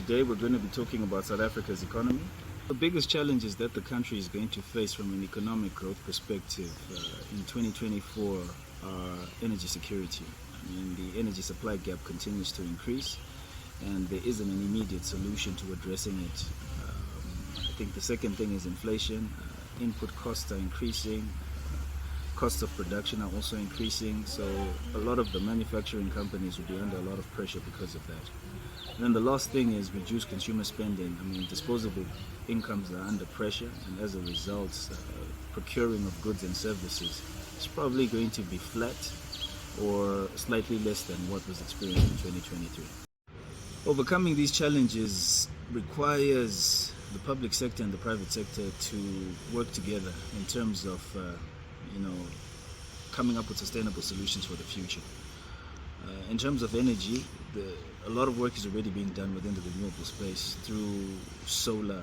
Today we're going to be talking about South Africa's economy. The biggest challenges that the country is going to face from an economic growth perspective in 2024 are energy security. I mean, the energy supply gap continues to increase and there isn't an immediate solution to addressing it. I think the second thing is inflation. Input costs are increasing. Costs of production are also increasing, so a lot of the manufacturing companies will be under a lot of pressure because of that. And then the last thing is reduced consumer spending. I mean, disposable incomes are under pressure, and as a result, procuring of goods and services is probably going to be flat or slightly less than what was experienced in 2023. Overcoming these challenges requires the public sector and the private sector to work together in terms of coming up with sustainable solutions for the future. In terms of energy, a lot of work is already being done within the renewable space through solar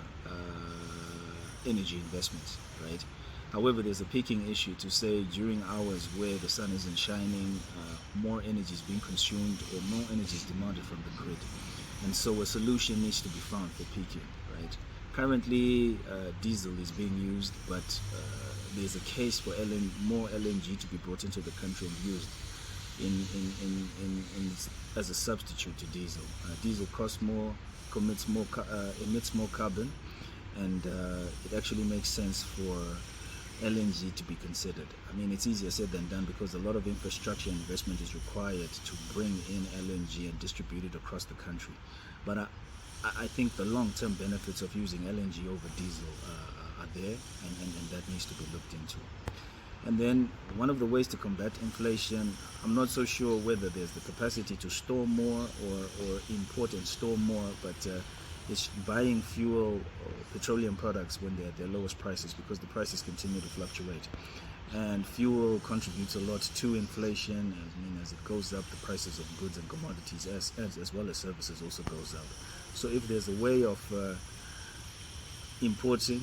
energy investments, right? However, there's a peaking issue to say during hours where the sun isn't shining, more energy is being consumed or more energy is demanded from the grid. And so a solution needs to be found for peaking, right? Currently, diesel is being used, but there's a case for more LNG to be brought into the country and used as a substitute to diesel. Diesel costs more, emits more carbon, and it actually makes sense for LNG to be considered. I mean, it's easier said than done because a lot of infrastructure investment is required to bring in LNG and distribute it across the country. But I think the long-term benefits of using LNG over diesel are there, and that needs to be looked into. And then one of the ways to combat inflation, I'm not so sure whether there's the capacity to store more or import and store more, but it's buying fuel or petroleum products when they're at their lowest prices, because the prices continue to fluctuate. And fuel contributes a lot to inflation. I mean, as it goes up, the prices of goods and commodities as well as services also goes up. So if there's a way of importing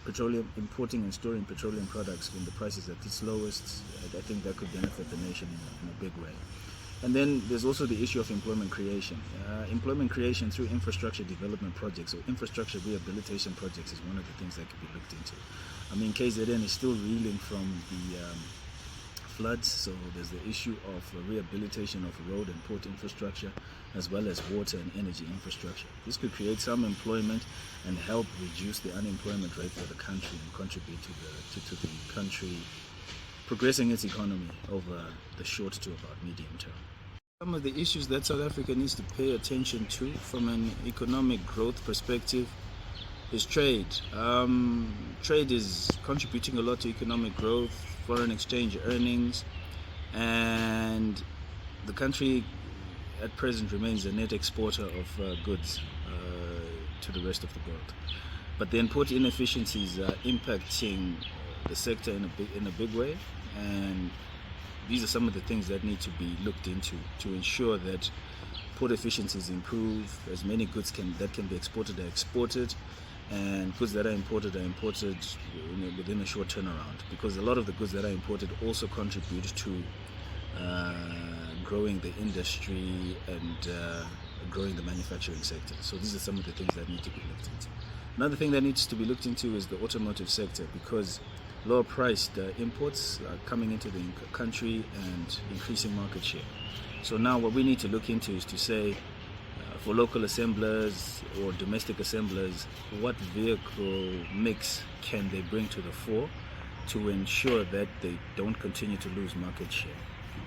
and storing petroleum products when the price is at its lowest, I think that could benefit the nation in a big way. And then there's also the issue of employment creation. Employment creation through infrastructure development projects or infrastructure rehabilitation projects is one of the things that could be looked into. I mean, KZN is still reeling from the floods, so there's the issue of rehabilitation of road and port infrastructure, as well as water and energy infrastructure. This could create some employment and help reduce the unemployment rate for the country and contribute to the country progressing its economy over the short to about medium term. Some of the issues that South Africa needs to pay attention to from an economic growth perspective is trade. Trade is contributing a lot to economic growth, foreign exchange earnings, and the country at present remains a net exporter of goods to the rest of the world. But the import inefficiencies are impacting the sector in a big way, and these are some of the things that need to be looked into to ensure that port efficiencies improve, as many goods that can be exported are exported, and goods that are imported within a short turnaround, because a lot of the goods that are imported also contribute to growing the industry and growing the manufacturing sector. So these are some of the things that need to be looked into. Another thing that needs to be looked into is the automotive sector, because lower priced imports are coming into the country and increasing market share. So now what we need to look into is to say, for local assemblers or domestic assemblers, what vehicle mix can they bring to the fore to ensure that they don't continue to lose market share.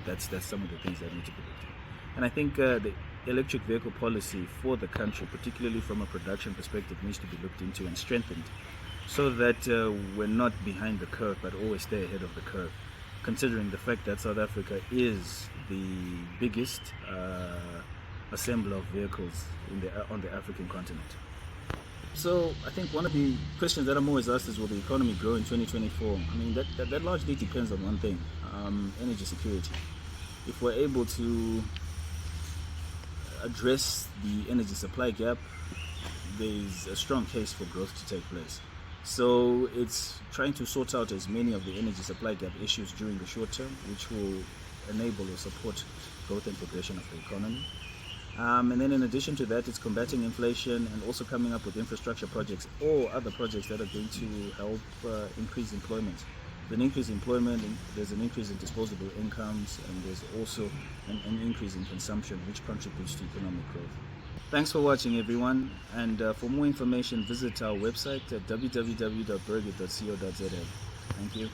That's some of the things that need to be looked at. And I think the electric vehicle policy for the country, particularly from a production perspective, needs to be looked into and strengthened, so that we're not behind the curve but always stay ahead of the curve, considering the fact that South Africa is the biggest assembler of vehicles on the African continent. So I think one of the questions that I'm always asked is, will the economy grow in 2024? I mean, that largely depends on one thing, energy security. If we're able to address the energy supply gap, there's a strong case for growth to take place. So it's trying to sort out as many of the energy supply gap issues during the short term, which will enable or support growth and progression of the economy. And then in addition to that, it's combating inflation and also coming up with infrastructure projects or other projects that are going to help increase employment. With an increase in employment, there's an increase in disposable incomes, and there's also an increase in consumption, which contributes to economic growth. Thanks for watching, everyone, and for more information, visit our website at www.birguid.co.za. Thank you.